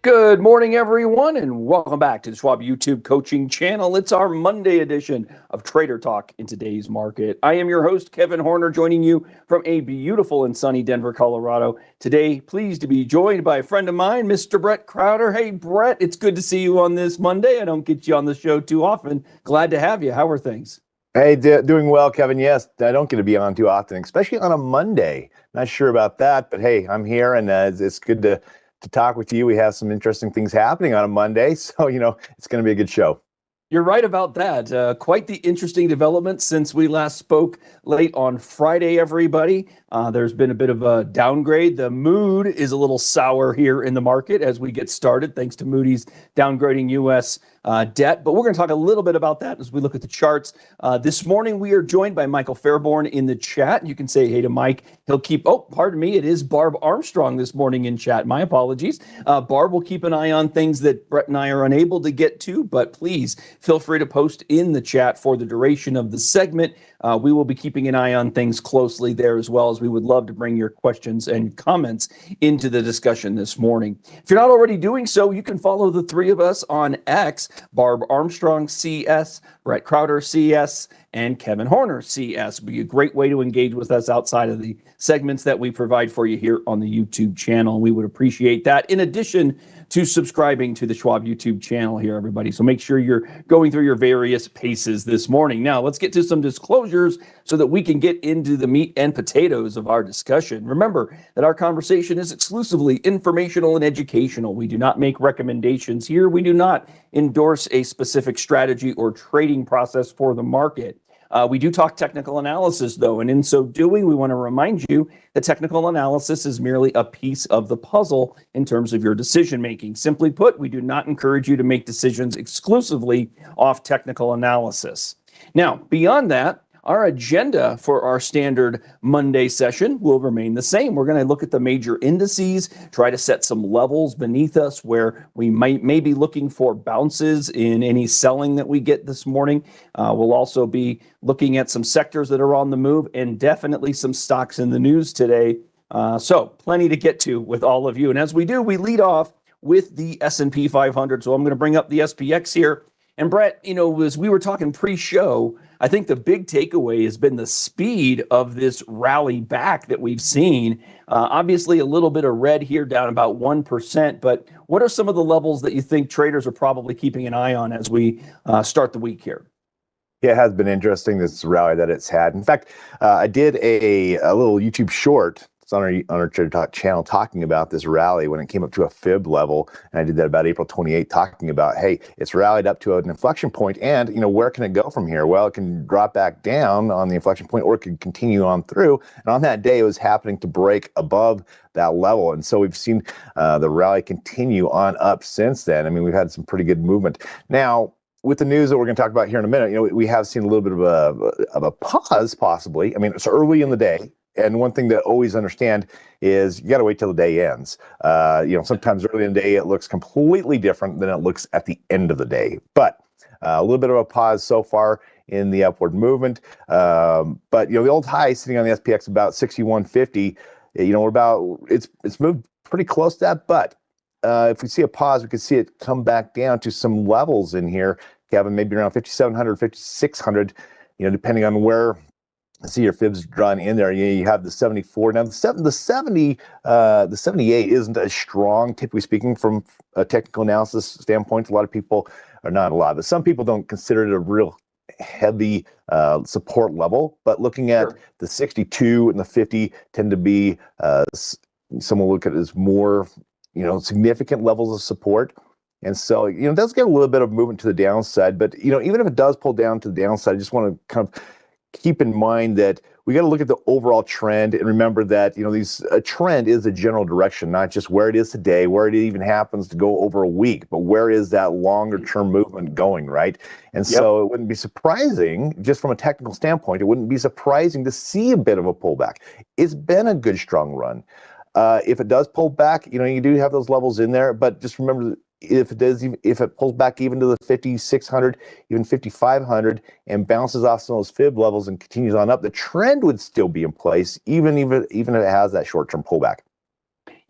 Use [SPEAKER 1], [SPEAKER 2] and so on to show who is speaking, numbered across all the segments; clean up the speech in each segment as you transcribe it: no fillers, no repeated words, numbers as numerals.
[SPEAKER 1] Good morning, everyone, and welcome back to the Schwab YouTube coaching channel. It's our Monday edition of Trader Talk in today's market. I am your host, Kevin Horner, joining you from a beautiful and sunny Denver, Colorado. Today, pleased to be joined by a friend of mine, Mr. Brett Crowder. Hey, Brett, it's good to see you on this Monday. I don't get you on the show too often. Glad to have you. How are things?
[SPEAKER 2] Hey, doing well, Kevin. Yes, I don't get to be on too often, especially on a Monday. Not sure about that, but hey, I'm here, and it's good to talk with you. We have some interesting things happening on a Monday, so it's going to be a good show.
[SPEAKER 1] You're right about that. Quite the interesting development since we last spoke late on Friday, everybody. There's been a bit of a downgrade. The mood is a little sour here in the market as we get started, thanks to Moody's downgrading U.S. Debt. But we're going to talk a little bit about that as we look at the charts. This morning, we are joined by Michael Fairborn in the chat. You can say hey to Mike. He'll keep, pardon me, it is Barb Armstrong this morning in chat. My apologies. Barb will keep an eye on things that Brett and I are unable to get to, but please feel free to post in the chat for the duration of the segment. We will be keeping an eye on things closely there, as well as we would love to bring your questions and comments into the discussion this morning. If you're not already doing so, you can follow the three of us on X, Barb Armstrong CS, Brett Crowder CS, and Kevin Horner CS. It'll be a great way to engage with us outside of the segments that we provide for you here on the YouTube channel. We would appreciate that, in addition to subscribing to the Schwab YouTube channel here, everybody. So make sure you're going through your various paces this morning. Now, let's get to some disclosures so that we can get into the meat and potatoes of our discussion. Remember that our conversation is exclusively informational and educational. We do not make recommendations here. We do not endorse a specific strategy or trading process for the market. We do talk technical analysis, though, and in so doing, we want to remind you that technical analysis is merely a piece of the puzzle in terms of your decision making. Simply put, we do not encourage you to make decisions exclusively off technical analysis. Now, beyond that, our agenda for our standard Monday session will remain the same. We're going to look at the major indices, try to set some levels beneath us where we may be looking for bounces in any selling that we get this morning. We'll also be looking at some sectors that are on the move and definitely some stocks in the news today. So plenty to get to with all of you. And as we do, we lead off with the S&P 500. So I'm going to bring up the SPX here. And Brett, as we were talking pre-show, I think the big takeaway has been the speed of this rally back that we've seen. Obviously, a little bit of red here, down about 1%. But what are some of the levels that you think traders are probably keeping an eye on as we start the week here?
[SPEAKER 2] Yeah, it has been interesting, this rally that it's had. In fact, I did a little YouTube short. It's on our Trader Talk channel, talking about this rally when it came up to a fib level, and I did that about April 28th, talking about, hey, it's rallied up to an inflection point, and where can it go from here? Well, it can drop back down on the inflection point, or it can continue on through. And on that day, it was happening to break above that level, and so we've seen the rally continue on up since then. I mean, we've had some pretty good movement. Now, with the news that we're going to talk about here in a minute, we have seen a little bit of a pause, possibly. I mean, it's early in the day. And one thing to always understand is you got to wait till the day ends. Sometimes early in the day, it looks completely different than it looks at the end of the day. But a little bit of a pause so far in the upward movement. But the old high sitting on the SPX about 6150. It's moved pretty close to that. But if we see a pause, we can see it come back down to some levels in here, Kevin, maybe around 5,700, 5,600. Depending on where. See your fibs drawn in there. You have the 74. Now the 78 isn't as strong, typically speaking, from a technical analysis standpoint. A lot of people, or not a lot, but some people don't consider it a real heavy support level. But looking at the 62 and the 50 tend to be, some will look at it as more, significant levels of support. And so, it does get a little bit of movement to the downside. But, even if it does pull down to the downside, I just want to kind of keep in mind that we got to look at the overall trend and remember that, a trend is a general direction, not just where it is today, where it even happens to go over a week, but where is that longer term movement going, right? And so it wouldn't be surprising, just from a technical standpoint, it wouldn't be surprising to see a bit of a pullback. It's been a good, strong run. If it does pull back, you do have those levels in there, but just remember, if it pulls back even to the 5,600, even 5,500, and bounces off some of those fib levels and continues on up, the trend would still be in place, even if it has that short-term pullback.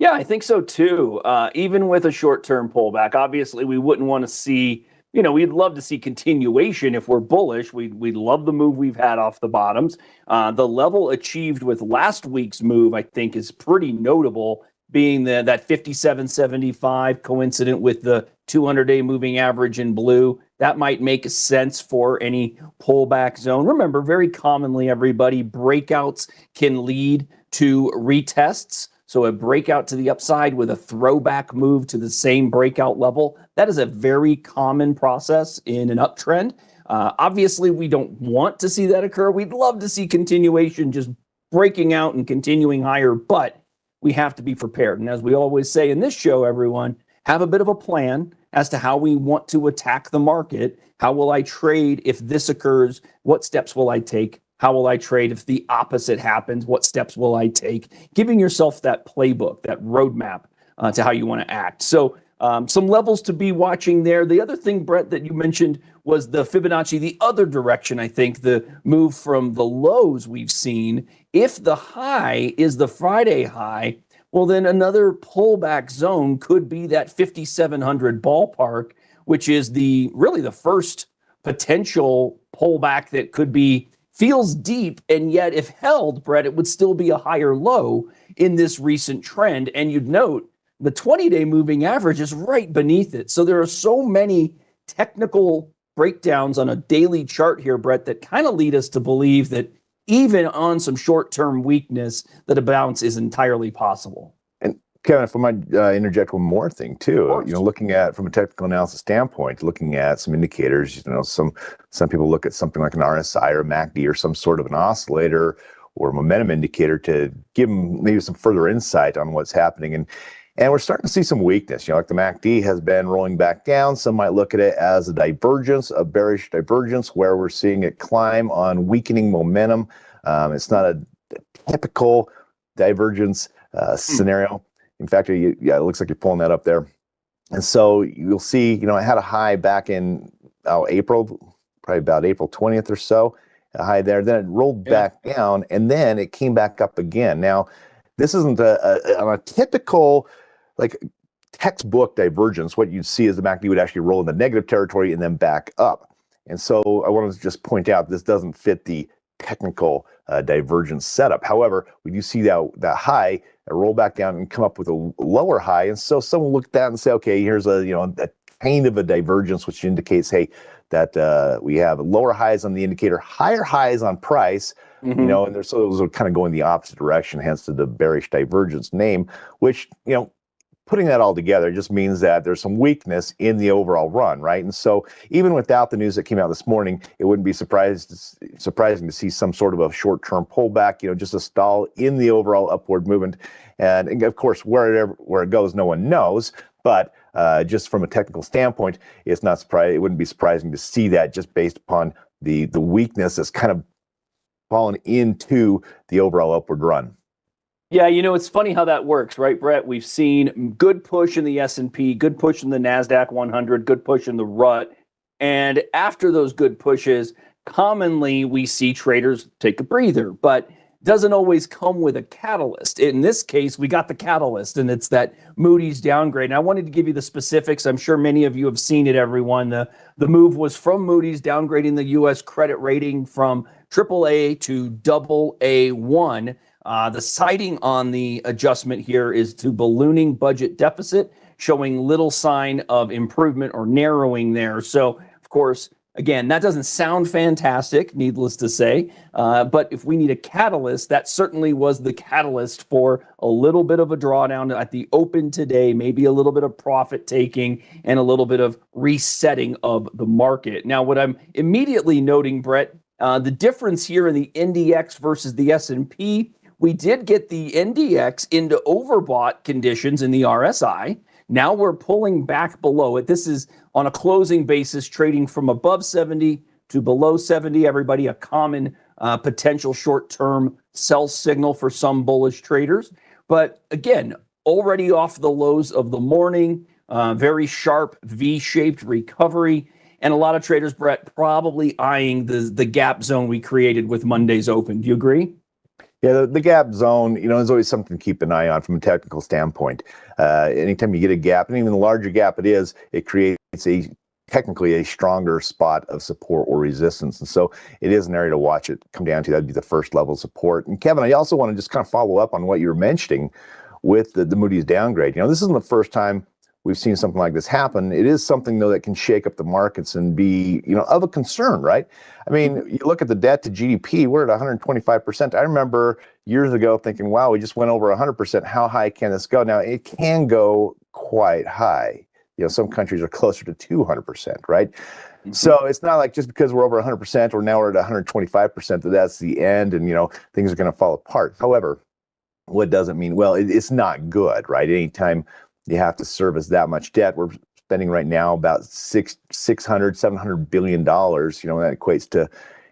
[SPEAKER 1] Yeah, I think so too. Even with a short-term pullback, obviously we wouldn't want to see, we'd love to see continuation if we're bullish. We'd love the move we've had off the bottoms. The level achieved with last week's move, I think, is pretty notable, being that 57.75 coincident with the 200-day moving average in blue. That might make sense for any pullback zone. Remember, very commonly, everybody, breakouts can lead to retests. So a breakout to the upside with a throwback move to the same breakout level, that is a very common process in an uptrend. Obviously, we don't want to see that occur. We'd love to see continuation, just breaking out and continuing higher, but we have to be prepared. And as we always say in this show, everyone, have a bit of a plan as to how we want to attack the market. How will I trade if this occurs? What steps will I take? How will I trade if the opposite happens? What steps will I take? Giving yourself that playbook, that roadmap to how you want to act. So some levels to be watching there. The other thing, Brett, that you mentioned was the Fibonacci, the other direction, I think, the move from the lows we've seen. If the high is the Friday high, well, then another pullback zone could be that 5,700 ballpark, which is really the first potential pullback that could be feels deep, and yet if held, Brett, it would still be a higher low in this recent trend. And you'd note the 20-day moving average is right beneath it. So there are so many technical breakdowns on a daily chart here, Brett, that kind of lead us to believe that even on some short-term weakness, that a bounce is entirely possible.
[SPEAKER 2] Kevin, if I might interject one more thing too, looking at from a technical analysis standpoint, looking at some indicators, some people look at something like an RSI or a MACD or some sort of an oscillator or momentum indicator to give them maybe some further insight on what's happening. And we're starting to see some weakness, like the MACD has been rolling back down. Some might look at it as a divergence, a bearish divergence, where we're seeing it climb on weakening momentum. It's not a typical divergence scenario. In fact, it looks like you're pulling that up there. And so you'll see, I had a high back in April, probably about April 20th or so, a high there. Then it rolled back down, and then it came back up again. Now, this isn't on a typical, textbook divergence. What you'd see is the MACD would actually roll in the negative territory and then back up. And so I wanted to just point out this doesn't fit the technical divergence setup. However, we do see that high roll back down and come up with a lower high, and so someone look at that and say, okay, here's a kind of a divergence, which indicates, hey, that we have lower highs on the indicator, higher highs on price, and those are kind of going the opposite direction, hence the bearish divergence name, which putting that all together just means that there's some weakness in the overall run, right? And so even without the news that came out this morning, it wouldn't be surprising to see some sort of a short-term pullback, just a stall in the overall upward movement. And of course, where it goes, no one knows. But just from a technical standpoint, it wouldn't be surprising to see that just based upon the weakness that's kind of fallen into the overall upward run.
[SPEAKER 1] Yeah, it's funny how that works, right, Brett? We've seen good push in the S&P, good push in the NASDAQ 100, good push in the RUT. And after those good pushes, commonly we see traders take a breather, but doesn't always come with a catalyst. In this case, we got the catalyst, and it's that Moody's downgrade. And I wanted to give you the specifics. I'm sure many of you have seen it, everyone. The move was from Moody's downgrading the U.S. credit rating from AAA to AA1. The citing on the adjustment here is to ballooning budget deficit, showing little sign of improvement or narrowing there. So, of course, again, that doesn't sound fantastic, needless to say, but if we need a catalyst, that certainly was the catalyst for a little bit of a drawdown at the open today, maybe a little bit of profit taking and a little bit of resetting of the market. Now, what I'm immediately noting, Brett, the difference here in the NDX versus the S&P, we did get the NDX into overbought conditions in the RSI. Now we're pulling back below it. This is on a closing basis, trading from above 70 to below 70. Everybody, a common potential short-term sell signal for some bullish traders. But again, already off the lows of the morning, very sharp V-shaped recovery. And a lot of traders, Brett, probably eyeing the gap zone we created with Monday's open. Do you agree?
[SPEAKER 2] Yeah, the gap zone, is always something to keep an eye on from a technical standpoint. Anytime you get a gap, and even the larger gap it is, it creates technically a stronger spot of support or resistance. And so it is an area to watch it come down to. That'd be the first level of support. And Kevin, I also want to just kind of follow up on what you were mentioning with the Moody's downgrade. This isn't the first time we've seen something like this happen. It is something, though, that can shake up the markets and be, of a concern, right? I mean, you look at the debt to GDP, we're at 125%. I remember years ago thinking, wow, we just went over 100%. How high can this go? Now, it can go quite high. Some countries are closer to 200%, right? Mm-hmm. So it's not like just because we're over 100% or now we're at 125% that's the end and, things are going to fall apart. However, what doesn't mean, well, it's not good, right? Anytime you have to service that much debt, we're spending right now about $700 billion. That equates to,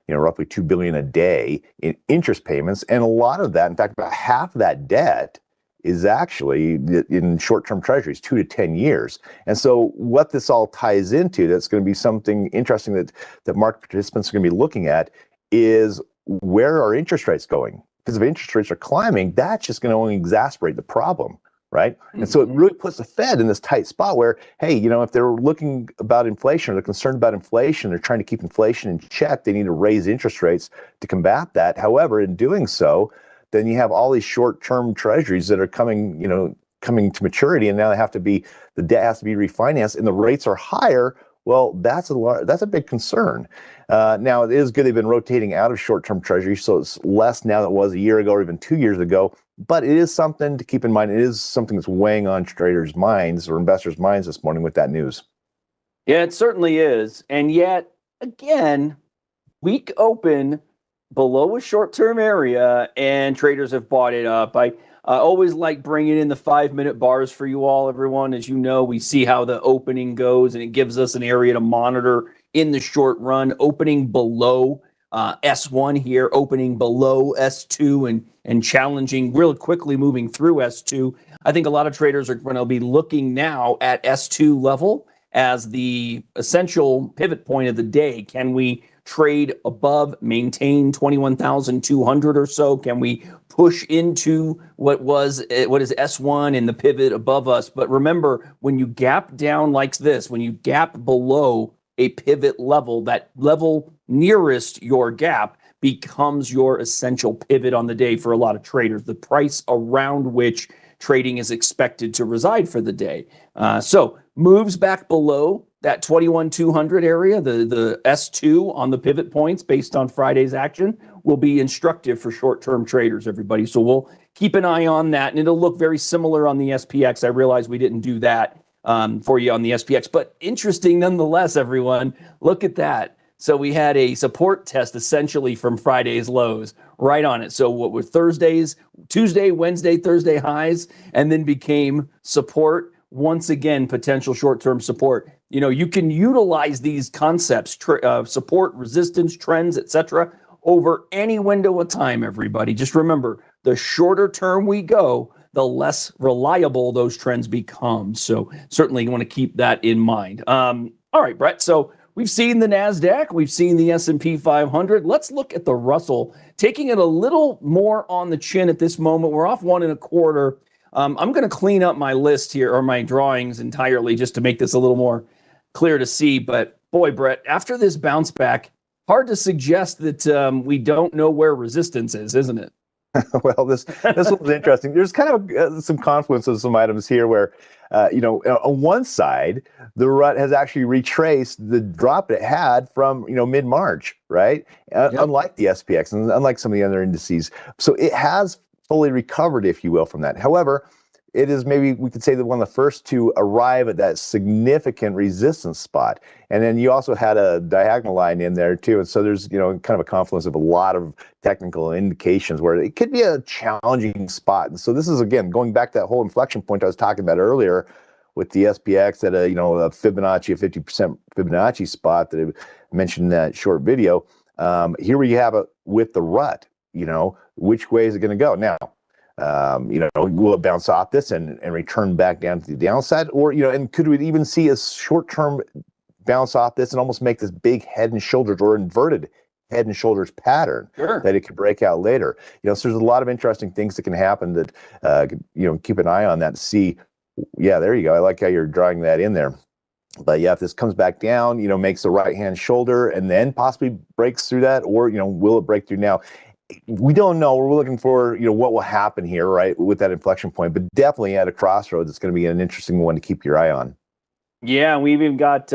[SPEAKER 2] roughly $2 billion a day in interest payments. And a lot of that, in fact, about half of that debt is actually in short-term treasuries, 2 to 10 years. And so what this all ties into, that's going to be something interesting that market participants are going to be looking at, is where are interest rates going? Because if interest rates are climbing, that's just going to only exacerbate the problem, right? Mm-hmm. And so it really puts the Fed in this tight spot where, hey, if they're looking about inflation, or they're concerned about inflation, they're trying to keep inflation in check, they need to raise interest rates to combat that. However, in doing so, then you have all these short-term treasuries that are coming to maturity, and now the debt has to be refinanced, and the rates are higher. Well, that's a big concern. Now, it is good they've been rotating out of short-term treasuries, so it's less now than it was a year ago or even 2 years ago. But it is something to keep in mind. It is something that's weighing on traders' minds or investors' minds this morning with that news.
[SPEAKER 1] Yeah, it certainly is. And yet, again, week open below a short-term area, and traders have bought it up. I always like bringing in the 5-minute bars for you all, everyone. As you know, we see how the opening goes, and it gives us an area to monitor in the short run. Opening below S1 here, opening below S2, and challenging real quickly, moving through S2. I think a lot of traders are going to be looking now at S2 level as the essential pivot point of the day. Can we trade above, maintain 21,200 or so? Can we push into what is S1 and the pivot above us? But remember, when you gap down like this, when you gap below a pivot level, that level nearest your gap becomes your essential pivot on the day for a lot of traders, the price around which trading is expected to reside for the day. So moves back below that 21,200 area, the S2 on the pivot points based on Friday's action will be instructive for short-term traders, everybody. So we'll keep an eye on that, and it'll look very similar on the SPX. I realize we didn't do that for you on the SPX, but interesting nonetheless, everyone. Look at that. So we had a support test essentially from Friday's lows right on it. So what were Tuesday, Wednesday, Thursday highs, and then became support. Once again, potential short-term support. You can utilize these concepts, support, resistance, trends, etc., over any window of time, everybody. Just remember, the shorter term we go, the less reliable those trends become. So certainly you want to keep that in mind. All right, Brett. So we've seen the NASDAQ. We've seen the S&P 500. Let's look at the Russell, taking it a little more on the chin at this moment. We're off 1 1/4. I'm going to clean up my list here, or my drawings entirely, just to make this a little more clear to see. But boy, Brett, after this bounce back, hard to suggest that we don't know where resistance is, isn't it?
[SPEAKER 2] Well, this was interesting. There's kind of some confluence of some items here where, on one side, the rut has actually retraced the drop it had from, mid-March, right? Yep. Unlike the SPX and unlike some of the other indices. So it has fully recovered, if you will, from that. However, it is maybe we could say that one of the first to arrive at that significant resistance spot. And then you also had a diagonal line in there too. And so there's, kind of a confluence of a lot of technical indications where it could be a challenging spot. And so this is, again, going back to that whole inflection point I was talking about earlier with the SPX at a Fibonacci, a 50% Fibonacci spot that I mentioned in that short video. Here we have it with the rut, which way is it going to go? Now, will it bounce off this and return back down to the downside? Or, and could we even see a short-term bounce off this and almost make this big head and shoulders or inverted head and shoulders pattern
[SPEAKER 1] Sure.
[SPEAKER 2] that it could break out later. So there's a lot of interesting things that can happen that, keep an eye on that to see. Yeah, there you go. I like how you're drawing that in there. But yeah, if this comes back down, makes the right hand shoulder and then possibly breaks through that, or, will it break through now? We don't know. We're looking for, what will happen here, right, with that inflection point. But definitely at a crossroads, it's going to be an interesting one to keep your eye on.
[SPEAKER 1] Yeah, we've even got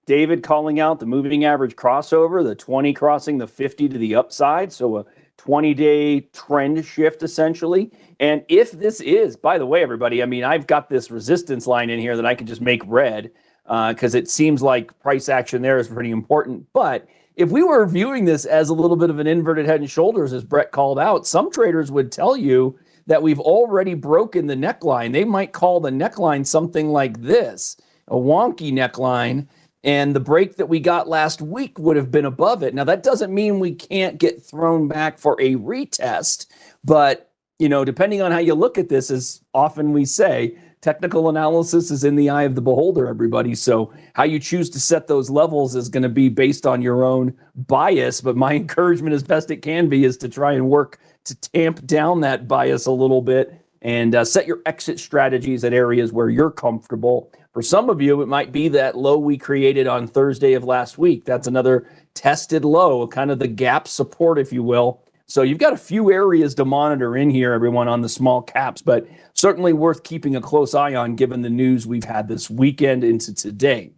[SPEAKER 1] David calling out the moving average crossover, the 20 crossing the 50 to the upside. So a 20-day trend shift, essentially. And if this is, by the way, everybody, I mean, I've got this resistance line in here that I can just make red because it seems like price action there is pretty important. But if we were viewing this as a little bit of an inverted head and shoulders, as Brett called out, some traders would tell you that we've already broken the neckline. They might call the neckline something like this, a wonky neckline, and the break that we got last week would have been above it. Now, that doesn't mean we can't get thrown back for a retest, but, depending on how you look at this, as often we say, technical analysis is in the eye of the beholder, everybody. So how you choose to set those levels is going to be based on your own bias. But my encouragement, as best it can be, is to try and work to tamp down that bias a little bit and set your exit strategies at areas where you're comfortable. For some of you, it might be that low we created on Thursday of last week. That's another tested low, kind of the gap support, if you will. So you've got a few areas to monitor in here, everyone, on the small caps, but certainly worth keeping a close eye on given the news we've had this weekend into today.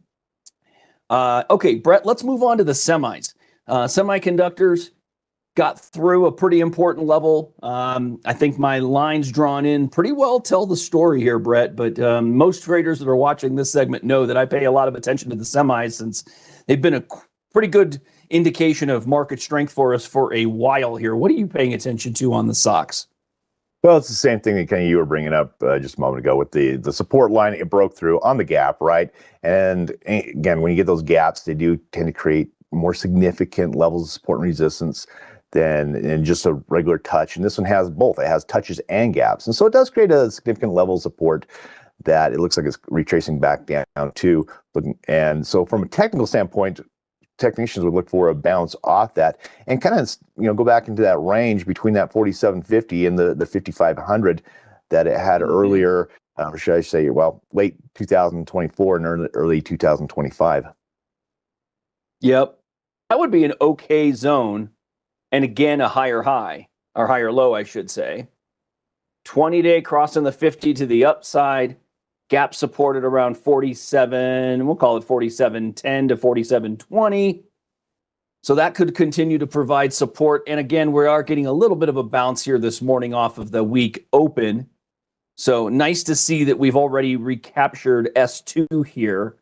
[SPEAKER 1] Okay, Brett, let's move on to the semis. Semiconductors got through a pretty important level. I think my lines drawn in pretty well tell the story here, Brett, but most traders that are watching this segment know that I pay a lot of attention to the semis since they've been a pretty good indication of market strength for us for a while here. What are you paying attention to on the SOX?
[SPEAKER 2] Well, it's the same thing that kind of you were bringing up just a moment ago with the support line. It broke through on the gap, right? And again, when you get those gaps, they do tend to create more significant levels of support and resistance than in just a regular touch. And this one has both. It has touches and gaps. And so it does create a significant level of support that it looks like it's retracing back down to. And so from a technical standpoint, technicians would look for a bounce off that and kind of go back into that range between that 4750 and the 5500 that it had earlier, or should I say, late 2024 and early 2025.
[SPEAKER 1] Yep, that would be an okay zone, and again a higher high or higher low, I should say. 20-day crossing the 50 to the upside. Gap supported around 47, we'll call it 47.10 to 47.20. So that could continue to provide support. And again, we are getting a little bit of a bounce here this morning off of the week open. So nice to see that we've already recaptured S2 here.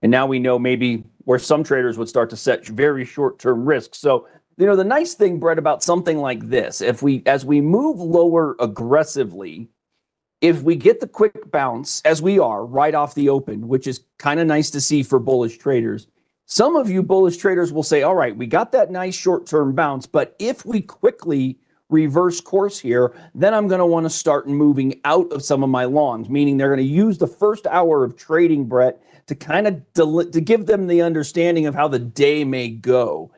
[SPEAKER 1] And now we know maybe where some traders would start to set very short-term risks. So, the nice thing, Brett, about something like this, as we move lower aggressively, if we get the quick bounce, as we are right off the open, which is kind of nice to see for bullish traders, some of you bullish traders will say, all right, we got that nice short-term bounce, but if we quickly reverse course here, then I'm going to want to start moving out of some of my longs, meaning they're going to use the first hour of trading, Brett, to kind of to give them the understanding of how the day may go.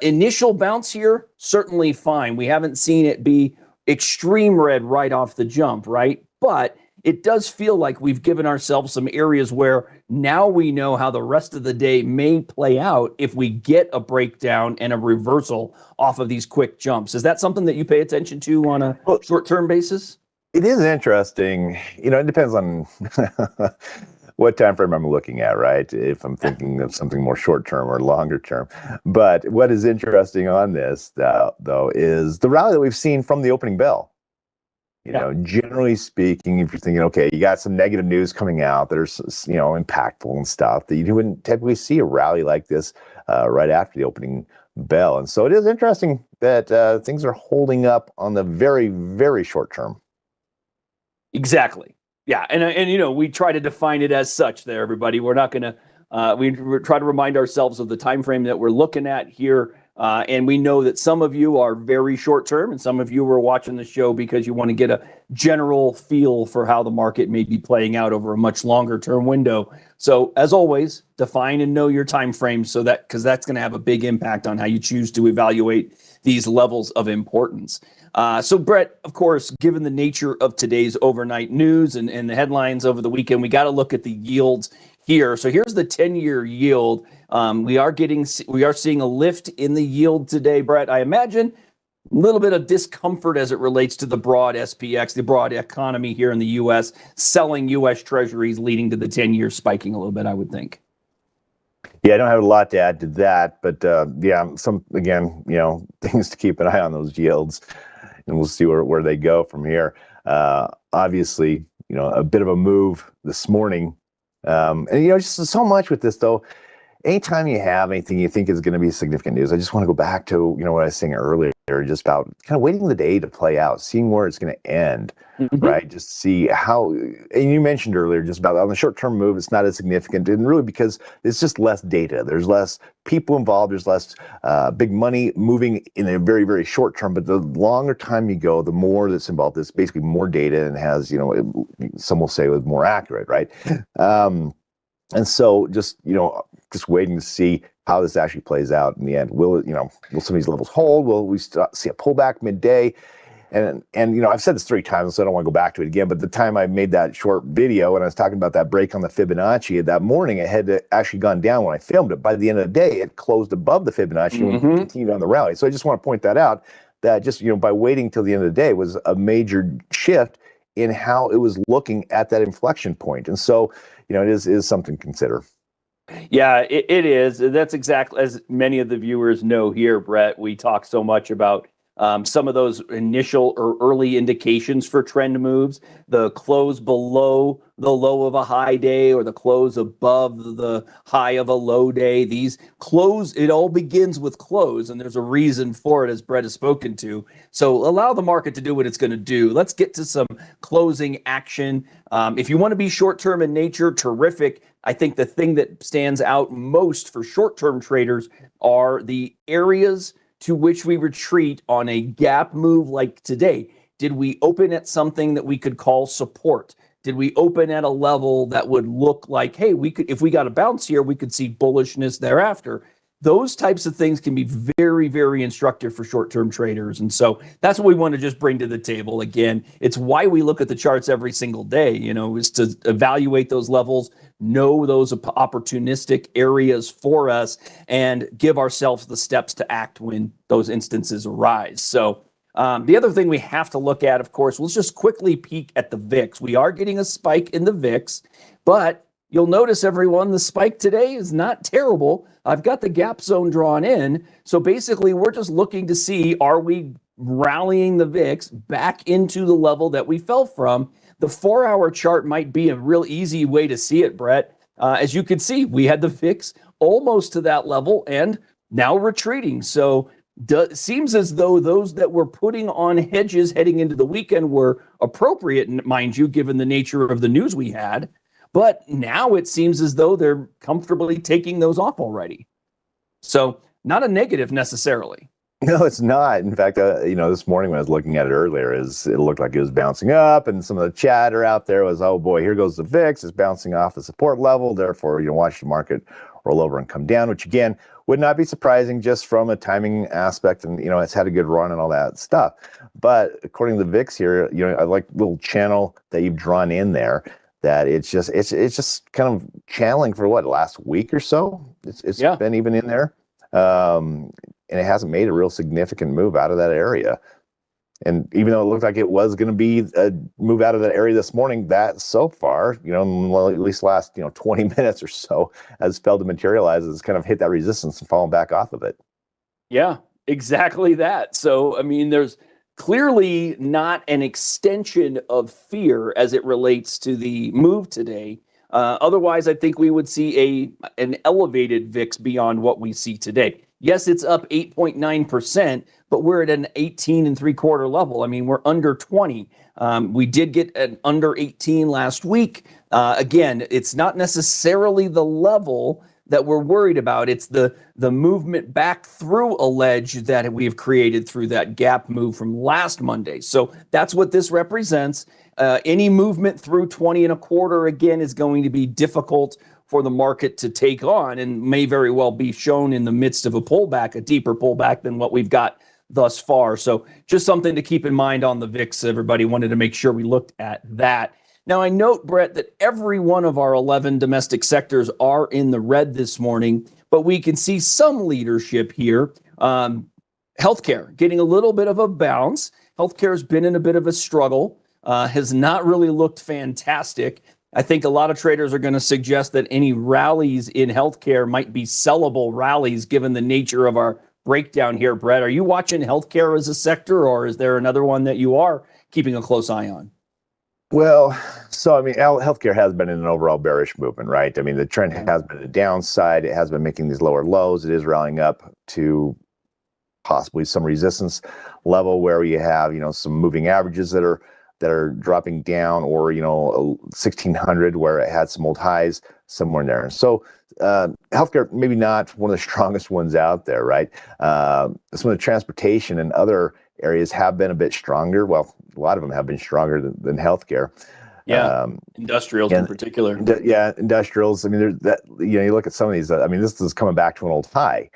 [SPEAKER 1] Initial bounce here, certainly fine. We haven't seen it be extreme red right off the jump, right? But it does feel like we've given ourselves some areas where now we know how the rest of the day may play out if we get a breakdown and a reversal off of these quick jumps. Is that something that you pay attention to on a short-term basis?
[SPEAKER 2] It is interesting. It depends on what time frame I'm looking at, right? If I'm thinking of something more short-term or longer-term. But what is interesting on this, though, is the rally that we've seen from the opening bell. Generally speaking, if you're thinking, okay, you got some negative news coming out that are, impactful and stuff, that you wouldn't typically see a rally like this right after the opening bell. And so it is interesting that things are holding up on the very, very short term.
[SPEAKER 1] Exactly. Yeah. And we try to define it as such there, everybody. We're not going to, we try to remind ourselves of the time frame that we're looking at here. And we know that some of you are very short term, and some of you are watching the show because you want to get a general feel for how the market may be playing out over a much longer term window. So as always, define and know your time frame, so that because that's going to have a big impact on how you choose to evaluate these levels of importance. So Brett, of course, given the nature of today's overnight news and the headlines over the weekend, we got to look at the yields here. So here's the 10-year yield. We are seeing a lift in the yield today, Brett. I imagine a little bit of discomfort as it relates to the broad SPX, the broad economy here in the U.S., selling U.S. Treasuries, leading to the 10-year spiking a little bit, I would think.
[SPEAKER 2] Yeah, I don't have a lot to add to that, but things to keep an eye on those yields, and we'll see where they go from here. Obviously, a bit of a move this morning, and just so much with this though. Anytime you have anything you think is going to be significant news, I just want to go back to what I was saying earlier, just about kind of waiting the day to play out, seeing where it's going to end, right? Just see how. And you mentioned earlier just about on the short-term move, it's not as significant, and really because it's just less data. There's less people involved. There's less big money moving in a very, very short term. But the longer time you go, the more that's involved. It's basically more data and has, some will say it was more accurate, right? And so just waiting to see how this actually plays out in the end. Will some of these levels hold? Will we see a pullback midday? And I've said this 3 times, so I don't want to go back to it again. But the time I made that short video and I was talking about that break on the Fibonacci, that morning it had actually gone down when I filmed it. By the end of the day, it closed above the Fibonacci and continued on the rally. So I just want to point that out, that just by waiting till the end of the day was a major shift in how it was looking at that inflection point. And so, it is something to consider.
[SPEAKER 1] Yeah, it is. That's exactly, as many of the viewers know here, Brett, we talk so much about some of those initial or early indications for trend moves, the close below the low of a high day or the close above the high of a low day. These close, it all begins with close, and there's a reason for it, as Brett has spoken to. So allow the market to do what it's going to do. Let's get to some closing action. If you want to be short-term in nature, terrific. I think the thing that stands out most for short-term traders are the areas to which we retreat on a gap move like today. Did we open at something that we could call support? Did we open at a level that would look like, hey, we could, if we got a bounce here, we could see bullishness thereafter? Those types of things can be very, very instructive for short-term traders. And so that's what we want to just bring to the table. Again, it's why we look at the charts every single day, is to evaluate those levels, know those opportunistic areas for us, and give ourselves the steps to act when those instances arise. So the other thing we have to look at, of course, let's just quickly peek at the VIX. We are getting a spike in the VIX, but you'll notice, everyone, the spike today is not terrible. I've got the gap zone drawn in. So basically, we're just looking to see, are we rallying the VIX back into the level that we fell from? The 4-hour chart might be a real easy way to see it, Brett. As you can see, we had the VIX almost to that level and now retreating. So seems as though those that were putting on hedges heading into the weekend were appropriate, mind you, given the nature of the news we had. But now it seems as though they're comfortably taking those off already. So not a negative necessarily.
[SPEAKER 2] No, it's not. In fact, this morning when I was looking at it earlier, it looked like it was bouncing up, and some of the chatter out there was, oh boy, here goes the VIX, it's bouncing off the support level, therefore, watch the market roll over and come down, which again, would not be surprising just from a timing aspect, and it's had a good run and all that stuff. But according to the VIX here, I like the little channel that you've drawn in there, that it's just kind of channeling for what, last week or so? It's been even in there. And it hasn't made a real significant move out of that area. And even though it looked like it was going to be a move out of that area this morning, that so far, well, at least last 20 minutes or so, has failed to materialize. It's kind of hit that resistance and fallen back off of it.
[SPEAKER 1] Yeah, exactly that. So, I mean, there's clearly not an extension of fear as it relates to the move today. Otherwise, I think we would see an elevated VIX beyond what we see today. Yes, it's up 8.9%, but we're at an 18 3/4 level. I mean, we're under 20. We did get an under 18 last week. Again, it's not necessarily the level that we're worried about. It's the movement back through a ledge that we've created through that gap move from last Monday. So that's what this represents. Any movement through 20 and a quarter, again, is going to be difficult for the market to take on and may very well be shown in the midst of a pullback, a deeper pullback than what we've got thus far. So just something to keep in mind on the VIX. Everybody wanted to make sure we looked at that. Now, I note, Brett, that every one of our 11 domestic sectors are in the red this morning, but we can see some leadership here. Healthcare getting a little bit of a bounce. Healthcare has been in a bit of a struggle, has not really looked fantastic. I think a lot of traders are going to suggest that any rallies in healthcare might be sellable rallies given the nature of our breakdown here, Brett. Are you watching healthcare as a sector, or is there another one that you are keeping a close eye on?
[SPEAKER 2] Well, so I mean, healthcare has been in an overall bearish movement, right? I mean, the trend has been a downside. It has been making these lower lows. It is rallying up to possibly some resistance level where you have, some moving averages that are dropping down, or 1600 where it had some old highs somewhere in there. So healthcare maybe not one of the strongest ones out there, right? Some of the transportation and other areas have been a bit stronger. Well, a lot of them have been stronger than healthcare.
[SPEAKER 1] Yeah, industrials in particular.
[SPEAKER 2] Industrials. I mean, there's that. You look at some of these. I mean, this is coming back to an old high,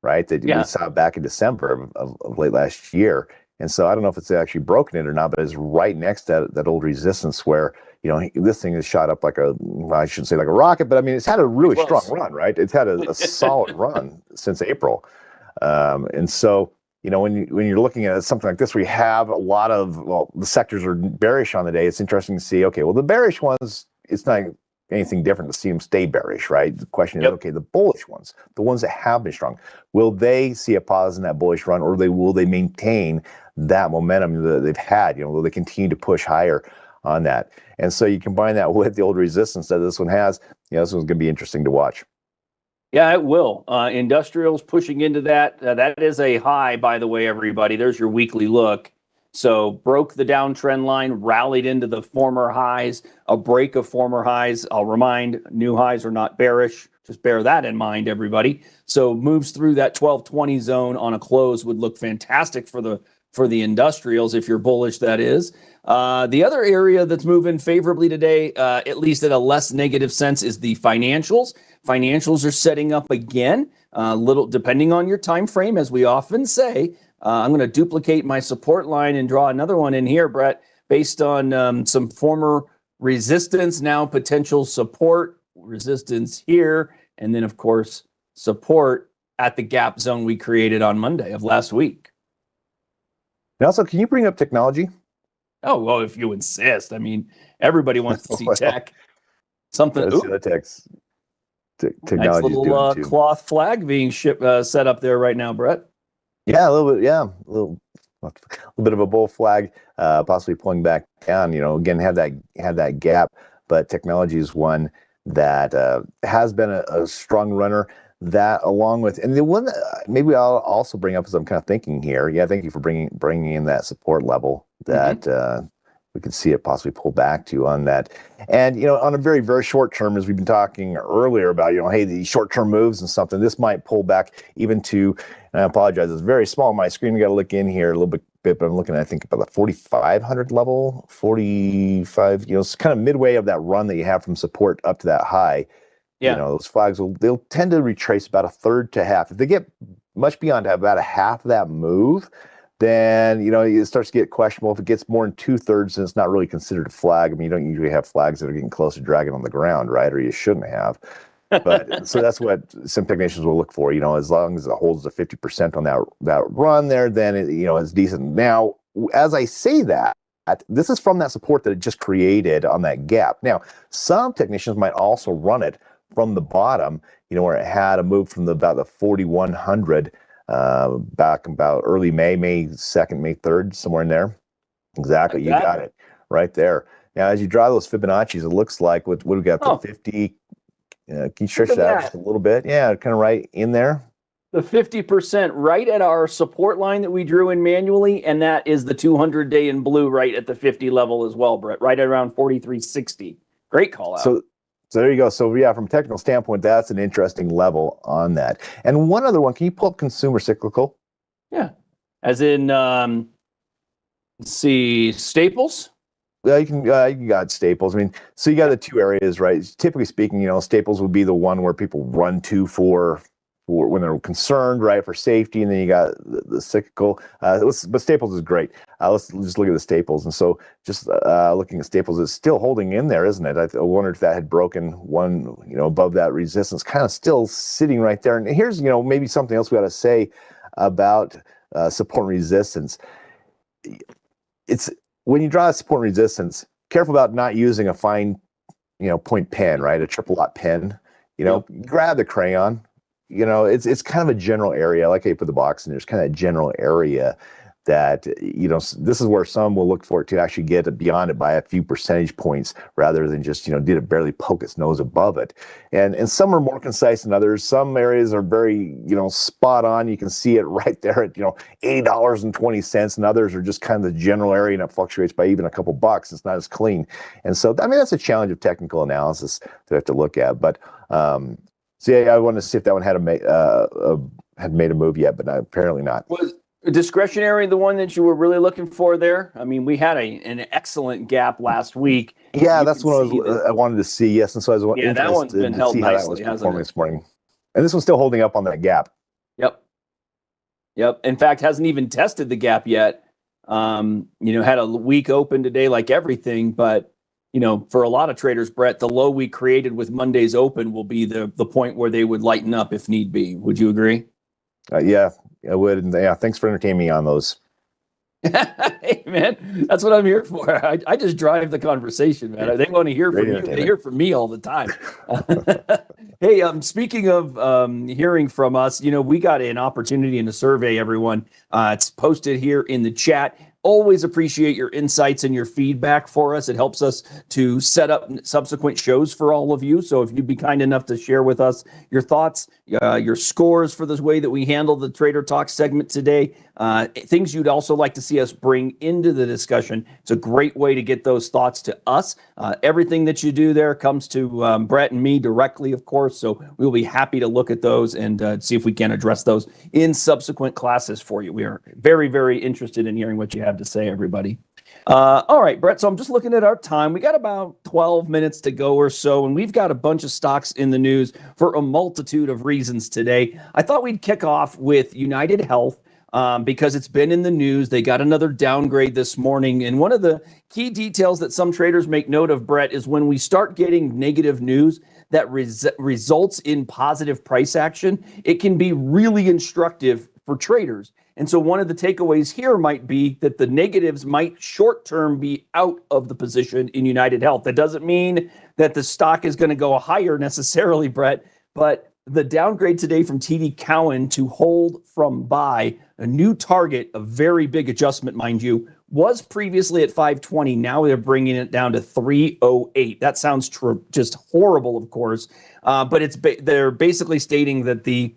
[SPEAKER 2] right? That we saw back in December of late last year. And so I don't know if it's actually broken it or not, but it's right next to that old resistance where, this thing has shot up like I shouldn't say like a rocket, but I mean, it's had a really strong run, right? It's had a solid run since April. And so, when you're looking at something like this, we have a lot of, the sectors are bearish on the day. It's interesting to see, okay, well, the bearish ones, it's not anything different to see them stay bearish, right? The question is, okay, the bullish ones, the ones that have been strong, will they see a pause in that bullish run, or will they maintain that momentum that they've had? Will they continue to push higher on that? And so you combine that with the old resistance that this one has, this one's going to be interesting to watch.
[SPEAKER 1] Yeah, it will. Industrials pushing into that. That is a high, by the way, everybody. There's your weekly look. So broke the downtrend line, rallied into the former highs, a break of former highs. I'll remind, new highs are not bearish. Just bear that in mind, everybody. So moves through that 1220 zone on a close would look fantastic for the industrials, if you're bullish, that is. The other area that's moving favorably today, at least in a less negative sense, is the financials. Financials are setting up again, little depending on your time frame, as we often say. I'm going to duplicate my support line and draw another one in here, Brett, based on some former resistance, now potential support, resistance here, and then, of course, support at the gap zone we created on Monday of last week.
[SPEAKER 2] And also, can you bring up technology?
[SPEAKER 1] Oh, well, if you insist. I mean, everybody wants to see tech. Something.
[SPEAKER 2] Let's see the technology.
[SPEAKER 1] Nice little cloth flag being set up there right now, Brett.
[SPEAKER 2] Yeah, a little bit. Yeah, a little bit of a bull flag, possibly pulling back down. Again, had that gap, but technology is one that has been a strong runner. That, along with, and the one that maybe I'll also bring up as I'm kind of thinking here. Yeah, thank you for bringing in that support level that we could see it possibly pull back to on that. And on a very, very short term, as we've been talking earlier about, hey, the short term moves and something, this might pull back even to. And I apologize, it's very small on my screen. We got to look in here a little bit, but I'm looking at, I think, about the 4,500 level, 45. It's kind of midway of that run that you have from support up to that high. Yeah. Those flags they'll tend to retrace about a third to half. If they get much beyond about a half of that move, then it starts to get questionable. If it gets more than 2/3, then it's not really considered a flag. I mean, you don't usually have flags that are getting close to dragging on the ground, right? Or you shouldn't have. But so that's what some technicians will look for. As long as it holds the 50% on that run there, then it's decent. Now, as I say that, this is from that support that it just created on that gap. Now, some technicians might also run it from the bottom, where it had a move from about the 4,100 back about early May 2nd, May 3rd, somewhere in there. Exactly, you got it right there. Now, as you draw those Fibonacci's, it looks like what we got, the 50. Can you stretch that out just a little bit? Yeah, kind of right in there.
[SPEAKER 1] The 50% right at our support line that we drew in manually, and that is the 200-day in blue right at the 50 level as well, Brett, right at around 43.60. Great call out.
[SPEAKER 2] So So there you go. So yeah, from a technical standpoint, that's an interesting level on that. And one other one, can you pull up consumer cyclical?
[SPEAKER 1] Yeah. As in, let's see, Staples?
[SPEAKER 2] Yeah, you got Staples. I mean, so you got the two areas, right? Typically speaking, Staples would be the one where people run to for when they're concerned, right, for safety, and then you got the cyclical. But Staples is great. Let's just look at the Staples, and so just looking at Staples, it's still holding in there, isn't it? I wondered if that had broken one, above that resistance, kind of still sitting right there. And here's, maybe something else we got to say about support and resistance. It's when you draw a support and resistance, careful about not using a fine, point pen, right? A triple dot pen. Grab the crayon. It's kind of a general area. Like I put the box in, there's kind of a general area that, this is where some will look for it to actually get beyond it by a few percentage points rather than just, did it barely poke its nose above it. And some are more concise than others. Some areas are very, spot on. You can see it right there at, $80.20, and others are just kind of the general area, and it fluctuates by even a couple bucks. It's not as clean. And so, that's a challenge of technical analysis that I have to look at. But, so yeah, I wanted to see if that one had made a move yet, but apparently not.
[SPEAKER 1] Was discretionary the one that you were really looking for there? I mean, we had an excellent gap last week.
[SPEAKER 2] Yeah, that's what I wanted to see. Yes, and so I was
[SPEAKER 1] that one's been held
[SPEAKER 2] see
[SPEAKER 1] nicely,
[SPEAKER 2] how that was
[SPEAKER 1] hasn't
[SPEAKER 2] performing
[SPEAKER 1] it?
[SPEAKER 2] this morning. And this one's still holding up on that gap.
[SPEAKER 1] Yep. In fact, hasn't even tested the gap yet. Had a weak open today, like everything, but for a lot of traders, Brett, the low we created with Monday's open will be the point where they would lighten up if need be. Would you agree?
[SPEAKER 2] Yeah, I would. And yeah, thanks for entertaining me on those.
[SPEAKER 1] Hey, man, that's what I'm here for. I just drive the conversation, man. They want to hear from you. They hear from me all the time. Hey, speaking of hearing from us, we got an opportunity in a survey, everyone. It's posted here in the chat. Always appreciate your insights and your feedback for us. It helps us to set up subsequent shows for all of you. So if you'd be kind enough to share with us your thoughts, your scores for the way that we handle the Trader Talk segment today, things you'd also like to see us bring into the discussion. It's a great way to get those thoughts to us. Everything that you do there comes to Brett and me directly, of course. So we'll be happy to look at those and see if we can address those in subsequent classes for you. We are very, very interested in hearing what you have to say, everybody. All right, Brett, so I'm just looking at our time. We got about 12 minutes to go or so, and we've got a bunch of stocks in the news for a multitude of reasons today. I thought we'd kick off with United Health because it's been in the news. They got another downgrade this morning, and one of the key details that some traders make note of, Brett, is when we start getting negative news that results in positive price action, it can be really instructive for traders. And so one of the takeaways here might be that the negatives might short-term be out of the position in United Health. That doesn't mean that the stock is going to go higher necessarily, Brett, but the downgrade today from TD Cowen to hold from buy, a new target, a very big adjustment, mind you, was previously at 520. Now they're bringing it down to 308. That sounds just horrible, of course, but they're basically stating that the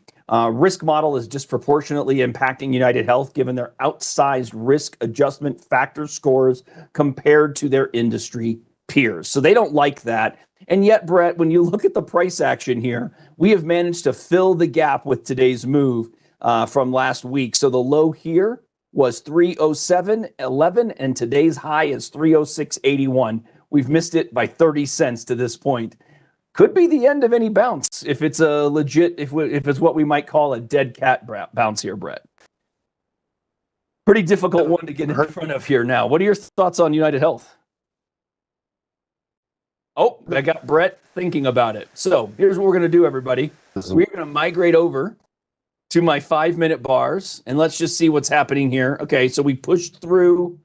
[SPEAKER 1] risk model is disproportionately impacting United Health given their outsized risk adjustment factor scores compared to their industry peers. So they don't like that. And yet, Brett, when you look at the price action here, we have managed to fill the gap with today's move from last week. So the low here was 307.11 and today's high is 306.81. We've missed it by 30 cents to this point. Could be the end of any bounce if it's a legit, if it's what we might call a dead cat bounce here, Brett. Pretty difficult one to get in front of here now. What are your thoughts on United Health? Oh, I got Brett thinking about it. So here's what we're going to do, everybody. We're going to migrate over to my 5-minute bars, and let's just see what's happening here. Okay, so we pushed through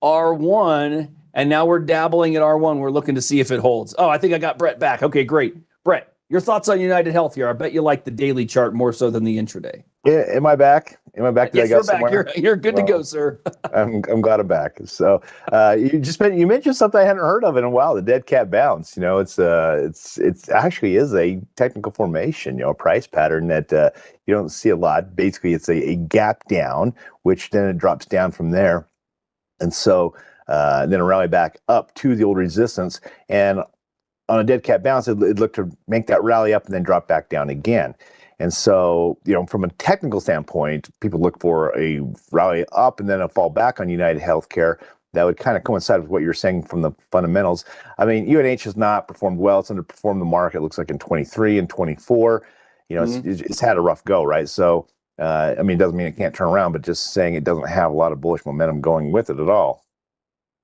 [SPEAKER 1] R1, and now we're dabbling at R1. We're looking to see if it holds. Oh, I think I got Brett back. Okay, great. Brett, your thoughts on United Health here? I bet you like the daily chart more so than the intraday.
[SPEAKER 2] Yeah, am I back? Am I back?
[SPEAKER 1] Yes, you're back. You're good to go, sir.
[SPEAKER 2] I'm glad I'm back. So you mentioned something I hadn't heard of in a while, the dead cat bounce. It's actually is a technical formation, a price pattern that you don't see a lot. Basically, it's a gap down, which then it drops down from there. And so then a rally back up to the old resistance. And on a dead cat bounce, it looked to make that rally up and then drop back down again. And so, from a technical standpoint, people look for a rally up and then a fall back on United Healthcare. That would kind of coincide with what you're saying from the fundamentals. I mean, UNH has not performed well. It's underperformed the market. It looks like in 23 and 24. It's had a rough go, right? So, it doesn't mean it can't turn around, but just saying it doesn't have a lot of bullish momentum going with it at all.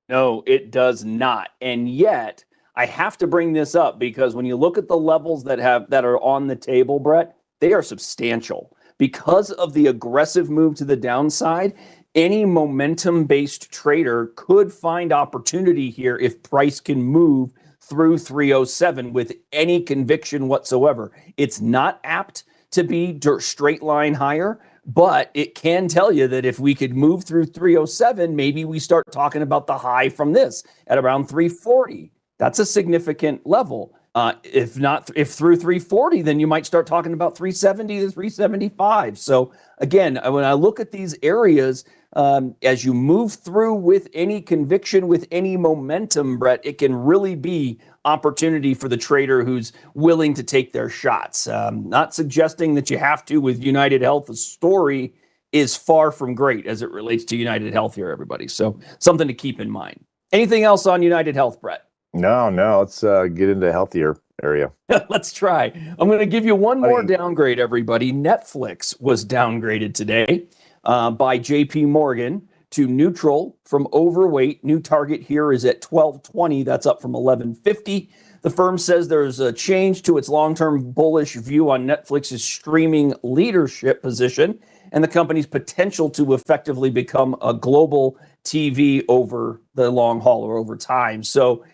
[SPEAKER 1] No, it does not. And yet, I have to bring this up because when you look at the levels that are on the table, Brett, they are substantial. Because of the aggressive move to the downside, any momentum-based trader could find opportunity here if price can move through 307 with any conviction whatsoever. It's not apt to be straight line higher, but it can tell you that if we could move through 307, maybe we start talking about the high from this at around 340. That's a significant level. If through 340, then you might start talking about 370 to 375. So again, when I look at these areas, as you move through with any conviction, with any momentum, Brett, it can really be opportunity for the trader who's willing to take their shots. Not suggesting that you have to with United Health. The story is far from great as it relates to United Health here, everybody. So something to keep in mind. Anything else on United Health, Brett?
[SPEAKER 2] No. Let's get into a healthier area.
[SPEAKER 1] Let's try. I'm going to give you one more downgrade, everybody. Netflix was downgraded today by JP Morgan to neutral from overweight. New target here is at 1220. That's up from 1150. The firm says there's a change to its long-term bullish view on Netflix's streaming leadership position and the company's potential to effectively become a global TV over the long haul or over time. So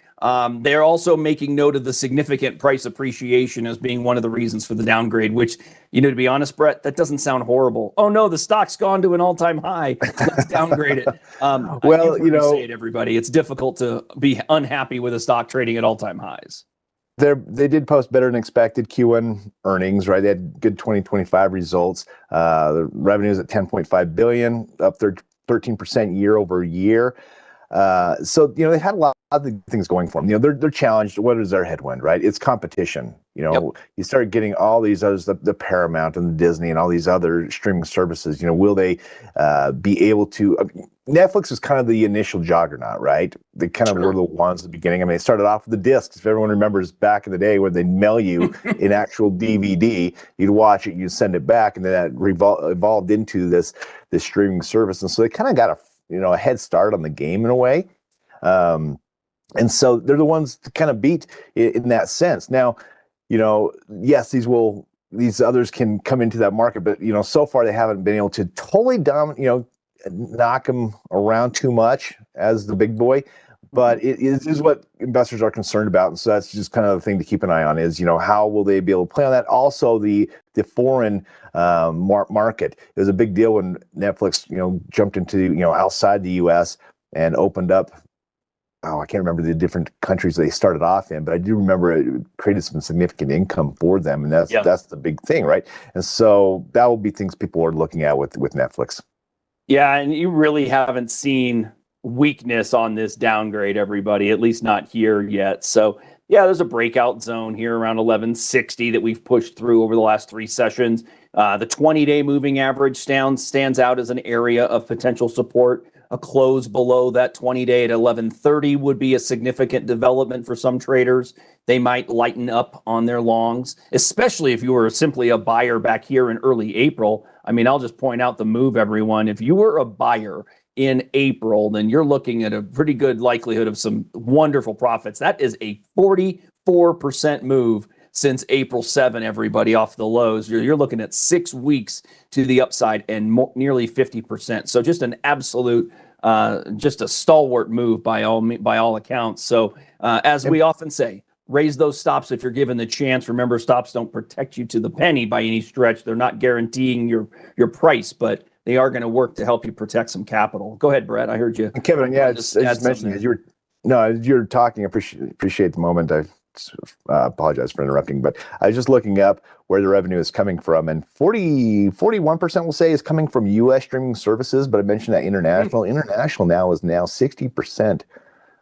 [SPEAKER 1] they're also making note of the significant price appreciation as being one of the reasons for the downgrade, which, to be honest, Brett, that doesn't sound horrible. Oh, no, the stock's gone to an all-time high. Let's downgrade it.
[SPEAKER 2] Well,
[SPEAKER 1] say it, everybody. It's difficult to be unhappy with a stock trading at all-time highs.
[SPEAKER 2] They did post better than expected Q1 earnings, right? They had good 2025 results. The revenue is at $10.5 billion, up 13% year over year. So they had a lot of things going for them. They're challenged. What is their headwind, right? It's competition.
[SPEAKER 1] Yep.
[SPEAKER 2] You start getting all these others, the Paramount and the Disney and all these other streaming services. Will they be able to? Netflix is kind of the initial juggernaut, right? They kind of were the ones at the beginning. It started off with the discs. If everyone remembers back in the day where they'd mail you an actual DVD, you'd watch it, you'd send it back, and then that evolved into this streaming service. And so they kind of got a head start on the game in a way. And so they're the ones to kind of beat in that sense. Now, yes, these others can come into that market, but so far they haven't been able to totally knock them around too much as the big boy. But it is what investors are concerned about, and so that's just kind of the thing to keep an eye on. Is how will they be able to play on that? Also, the foreign market. It was a big deal when Netflix jumped into outside the U.S. and opened up. I can't remember the different countries they started off in, but I do remember it created some significant income for them, and that's the big thing, right? And so that will be things people are looking at with Netflix.
[SPEAKER 1] Yeah, and you really haven't seen weakness on this downgrade, everybody, at least not here yet. So yeah, there's a breakout zone here around 1160 that we've pushed through over the last 3 sessions. The 20-day moving average stands out as an area of potential support. A close below that 20-day at 1130 would be a significant development for some traders. They might lighten up on their longs, especially if you were simply a buyer back here in early April. I'll just point out the move, everyone. If you were a buyer in April, then you're looking at a pretty good likelihood of some wonderful profits. That is a 44% move since April 7, everybody, off the lows. You're looking at 6 weeks to the upside and nearly 50%. So just an absolute, just a stalwart move by all accounts. So as we often say, raise those stops if you're given the chance. Remember, stops don't protect you to the penny by any stretch. They're not guaranteeing your price, but they are going to work to help you protect some capital. Go ahead, Brett. I heard you.
[SPEAKER 2] Kevin, I just mentioned as you're talking. I appreciate the moment. I apologize for interrupting, but I was just looking up where the revenue is coming from, and 41% will say is coming from U.S. streaming services. But I mentioned that international now is 60%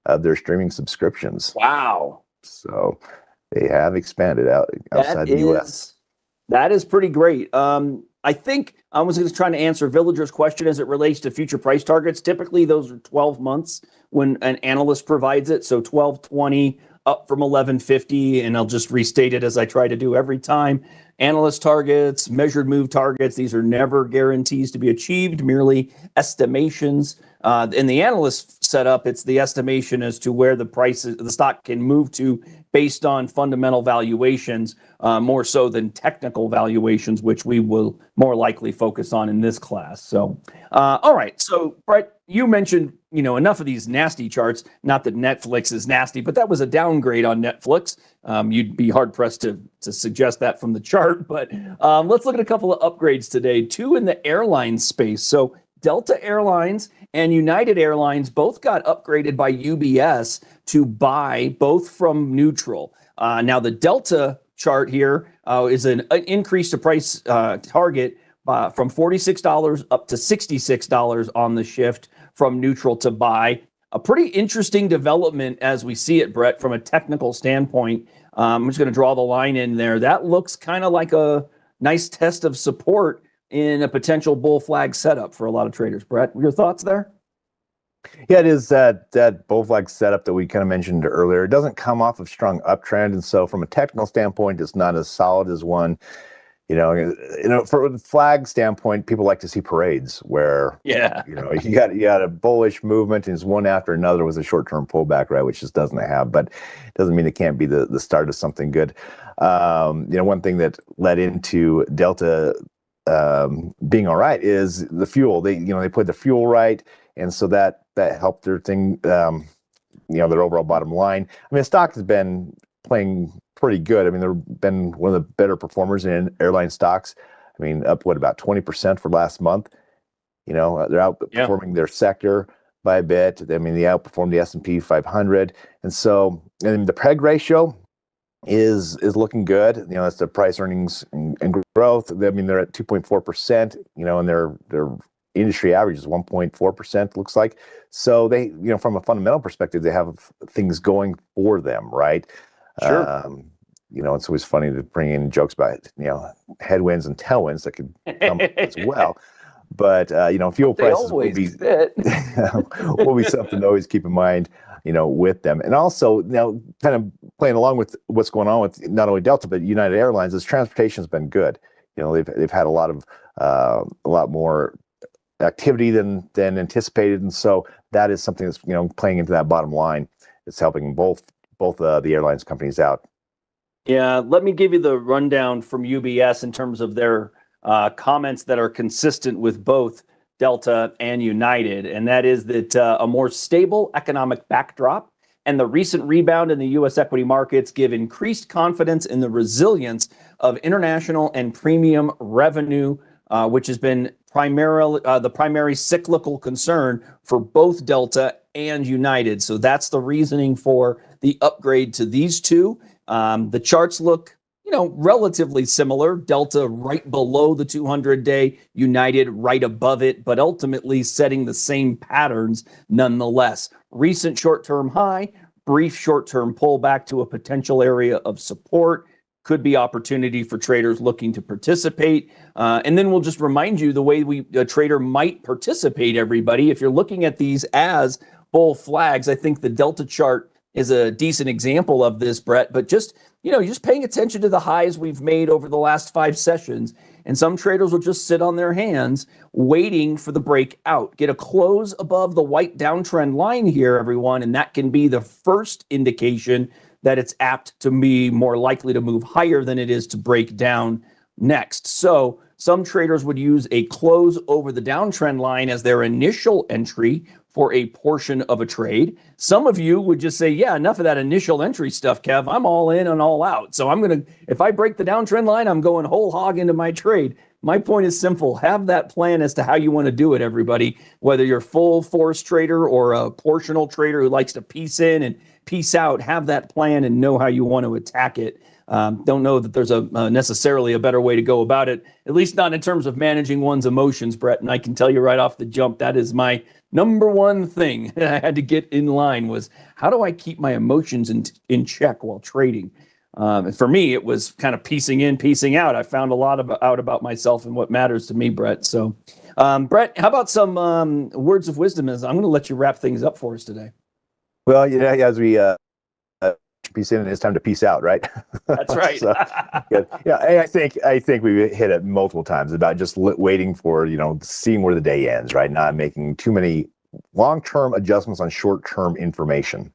[SPEAKER 2] of their streaming subscriptions.
[SPEAKER 1] Wow.
[SPEAKER 2] So they have expanded outside the U.S.
[SPEAKER 1] That is pretty great. I think I was just trying to answer Villager's question as it relates to future price targets. Typically, those are 12 months when an analyst provides it. So 12.20 up from 11.50, and I'll just restate it as I try to do every time. Analyst targets, measured move targets, these are never guarantees to be achieved, merely estimations. In the analyst setup, it's the estimation as to where the stock can move to based on fundamental valuations, more so than technical valuations, which we will more likely focus on in this class. So, all right. So, Brett, you mentioned, enough of these nasty charts. Not that Netflix is nasty, but that was a downgrade on Netflix. You'd be hard pressed to suggest that from the chart. But let's look at a couple of upgrades today. Two in the airline space. So Delta Airlines and United Airlines both got upgraded by UBS to buy, both from neutral. Now, the Delta chart here is an increase to price target from $46 up to $66 on the shift from neutral to buy. A pretty interesting development as we see it, Brett, from a technical standpoint. I'm just going to draw the line in there. That looks kind of like a nice test of support in a potential bull flag setup for a lot of traders. Brett, your thoughts there?
[SPEAKER 2] Yeah, it is that bull flag setup that we kind of mentioned earlier. It doesn't come off of strong uptrend, and so from a technical standpoint, it's not as solid as one. For the flag standpoint, people like to see parades where you got a bullish movement and it's one after another with a short-term pullback, right, which just doesn't have, but it doesn't mean it can't be the start of something good. One thing that led into Delta being all right is the fuel. They put the fuel right, and so that helped their thing, their overall bottom line. I mean, the stock has been playing pretty good. I mean, they've been one of the better performers in airline stocks. I mean, up about 20% for last month. They're outperforming their sector by a bit. I mean, they outperformed the S&P 500, and so the PEG ratio is looking good. That's the price earnings and growth. I mean, they're at 2.4%. And their industry average is 1.4%. Looks like. So they, from a fundamental perspective, they have things going for them, right?
[SPEAKER 1] Sure.
[SPEAKER 2] It's always funny to bring in jokes about headwinds and tailwinds that could come as well. But fuel prices will be will be something to always keep in mind. With them, and also kind of playing along with what's going on with not only Delta but United Airlines, is transportation has been good. They've had a lot more activity than anticipated, and so that is something that's playing into that bottom line. It's helping both the airlines companies out.
[SPEAKER 1] Yeah, let me give you the rundown from UBS in terms of their comments that are consistent with both Delta and United, and that is that a more stable economic backdrop and the recent rebound in the U.S. equity markets give increased confidence in the resilience of international and premium revenue, which has been primarily the primary cyclical concern for both Delta and United. So that's the reasoning for the upgrade to these two. The charts look relatively similar. Delta right below the 200-day, United right above it, but ultimately setting the same patterns nonetheless. Recent short-term high, brief short-term pullback to a potential area of support. Could be opportunity for traders looking to participate. And then we'll just remind you the way a trader might participate, everybody. If you're looking at these as bull flags, I think the Delta chart is a decent example of this, Brett, but just paying attention to the highs we've made over the last 5 sessions. And some traders will just sit on their hands waiting for the breakout. Get a close above the white downtrend line here, everyone, and that can be the first indication that it's apt to be more likely to move higher than it is to break down next. So some traders would use a close over the downtrend line as their initial entry for a portion of a trade. Some of you would just say, yeah, enough of that initial entry stuff, Kev. I'm all in and all out. So if I break the downtrend line, I'm going whole hog into my trade. My point is simple. Have that plan as to how you want to do it, everybody. Whether you're full force trader or a portional trader who likes to piece in and piece out, have that plan and know how you want to attack it. Don't know that there's a necessarily a better way to go about it, at least not in terms of managing one's emotions, Brett. And I can tell you right off the jump, that is my number one thing that I had to get in line was how do I keep my emotions in check while trading? And for me, it was kind of piecing in, piecing out. I found a lot out about myself and what matters to me, Brett. So, Brett, how about some words of wisdom? As I'm going to let you wrap things up for us today.
[SPEAKER 2] Well, as we peace in, it's time to peace out, right?
[SPEAKER 1] That's right.
[SPEAKER 2] So, good. Yeah, I think we hit it multiple times about just waiting for seeing where the day ends, right? Not making too many long-term adjustments on short-term information.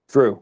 [SPEAKER 1] True.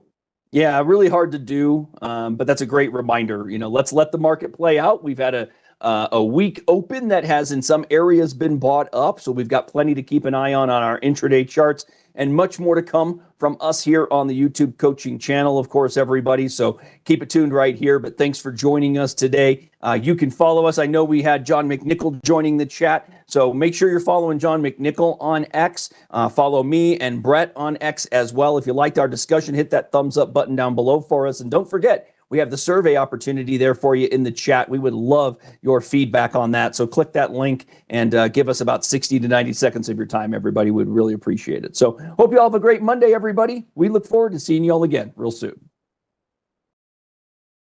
[SPEAKER 1] Yeah, really hard to do, but that's a great reminder. Let's let the market play out. We've had a week open that has in some areas been bought up, so we've got plenty to keep an eye on our intraday charts, and much more to come from us here on the YouTube coaching channel, of course, everybody. So keep it tuned right here. But thanks for joining us today. You can follow us. I know we had John McNichol joining the chat, so make sure you're following John McNichol on X. Follow me and Brett on X as well. If you liked our discussion, hit that thumbs up button down below for us. And don't forget, we have the survey opportunity there for you in the chat. We would love your feedback on that. So click that link and give us about 60 to 90 seconds of your time, everybody. Would really appreciate it. So hope you all have a great Monday, everybody. We look forward to seeing you all again real soon.